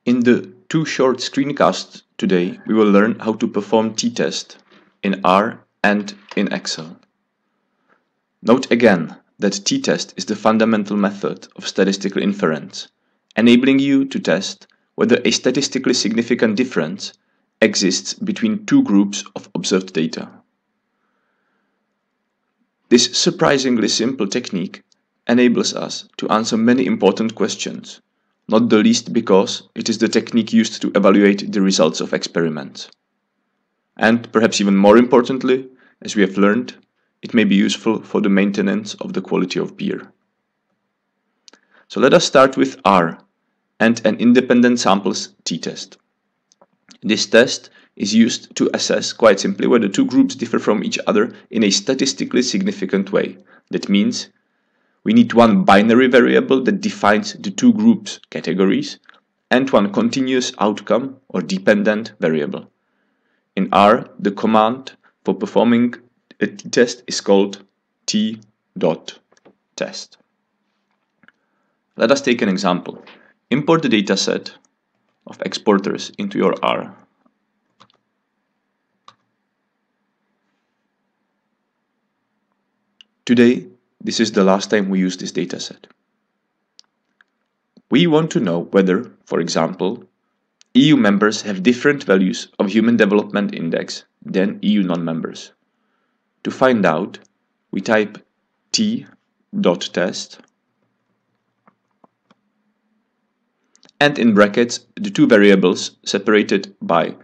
In the two short screencasts today, we will learn how to perform t-test in R and in Excel. Note again that t-test is the fundamental method of statistical inference, enabling you to test whether a statistically significant difference exists between two groups of observed data. This surprisingly simple technique enables us to answer many important questions, not the least because it is the technique used to evaluate the results of experiments. And perhaps even more importantly, as we have learned, it may be useful for the maintenance of the quality of beer. So let us start with R and an independent samples t-test. This test is used to assess quite simply whether two groups differ from each other in a statistically significant way. That means we need one binary variable that defines the two groups' categories and one continuous outcome or dependent variable. In R, the command for performing a t-test is called t.test. Let us take an example. Import the dataset of exporters into your R. Today, this is the last time we use this dataset. We want to know whether, for example, EU members have different values of Human Development Index than EU non-members. To find out, we type t.test and in brackets the two variables separated by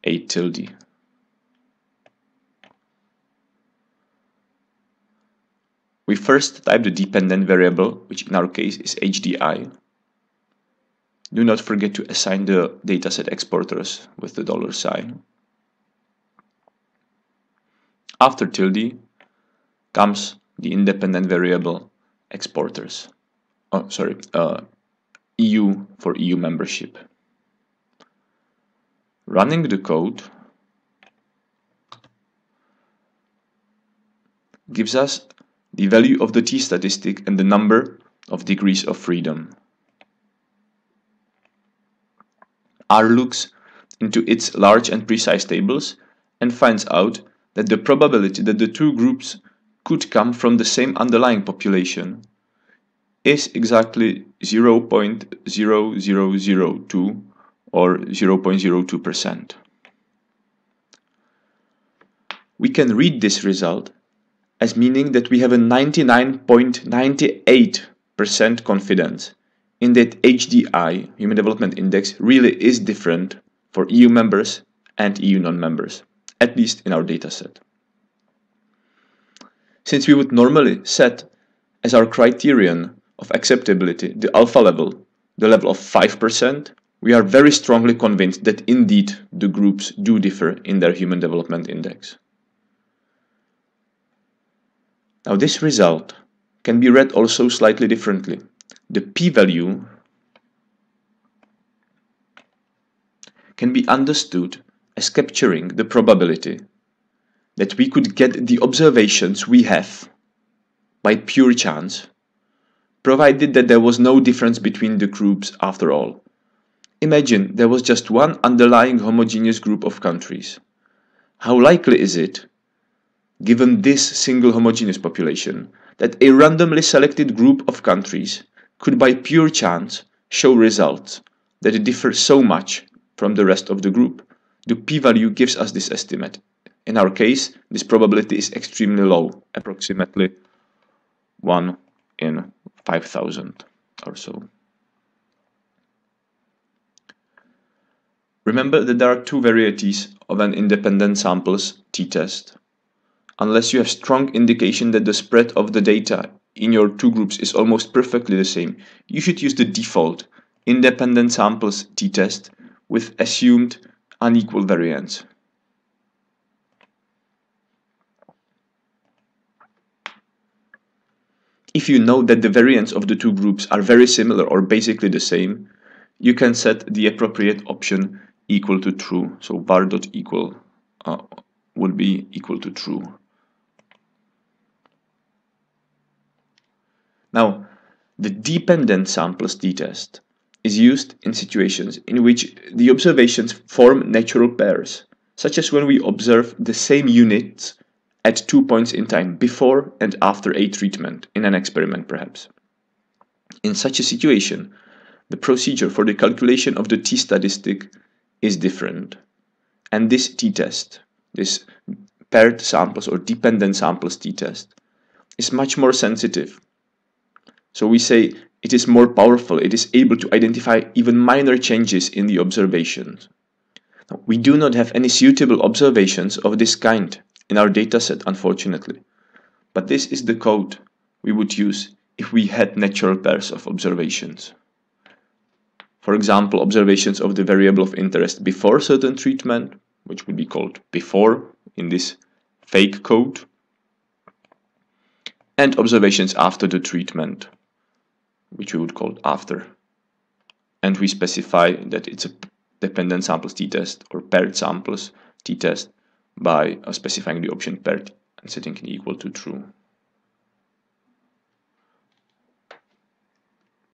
a tilde. We first type the dependent variable, which in our case is HDI. Do not forget to assign the dataset exporters with the $sign. After tilde comes the independent variable exporters. EU for EU membership. Running the code gives us the value of the t-statistic and the number of degrees of freedom. R looks into its large and precise tables and finds out that the probability that the two groups could come from the same underlying population is exactly 0.0002 or 0.02%. We can read this result as meaning that we have a 99.98% confidence in that HDI, Human Development Index, really is different for EU members and EU non-members, at least in our dataset. Since we would normally set as our criterion of acceptability the alpha level, the level of 5%, we are very strongly convinced that indeed the groups do differ in their Human Development Index. Now this result can be read also slightly differently. The p-value can be understood as capturing the probability that we could get the observations we have by pure chance, provided that there was no difference between the groups after all. Imagine there was just one underlying homogeneous group of countries. How likely is it, given this single homogeneous population, that a randomly selected group of countries could by pure chance show results that differ so much from the rest of the group? The p-value gives us this estimate. In our case, this probability is extremely low, approximately 1 in 5,000 or so. Remember that there are two varieties of an independent samples t-test. Unless you have strong indication that the spread of the data in your two groups is almost perfectly the same, you should use the default independent samples t-test with assumed unequal variance. If you know that the variance of the two groups are very similar or basically the same, you can set the appropriate option equal to true. So var.equal would be equal to true. Now, the dependent samples t-test is used in situations in which the observations form natural pairs, such as when we observe the same units at 2 points in time before and after a treatment, in an experiment perhaps. In such a situation, the procedure for the calculation of the t-statistic is different. And this t-test, this paired samples or dependent samples t-test, is much more sensitive. So we say it is more powerful, it is able to identify even minor changes in the observations. Now, we do not have any suitable observations of this kind in our dataset, unfortunately. But this is the code we would use if we had natural pairs of observations. For example, observations of the variable of interest before certain treatment, which would be called before in this fake code, and observations after the treatment, which we would call after. And we specify that it's a dependent samples t-test or paired samples t-test by specifying the option paired and setting it equal to true.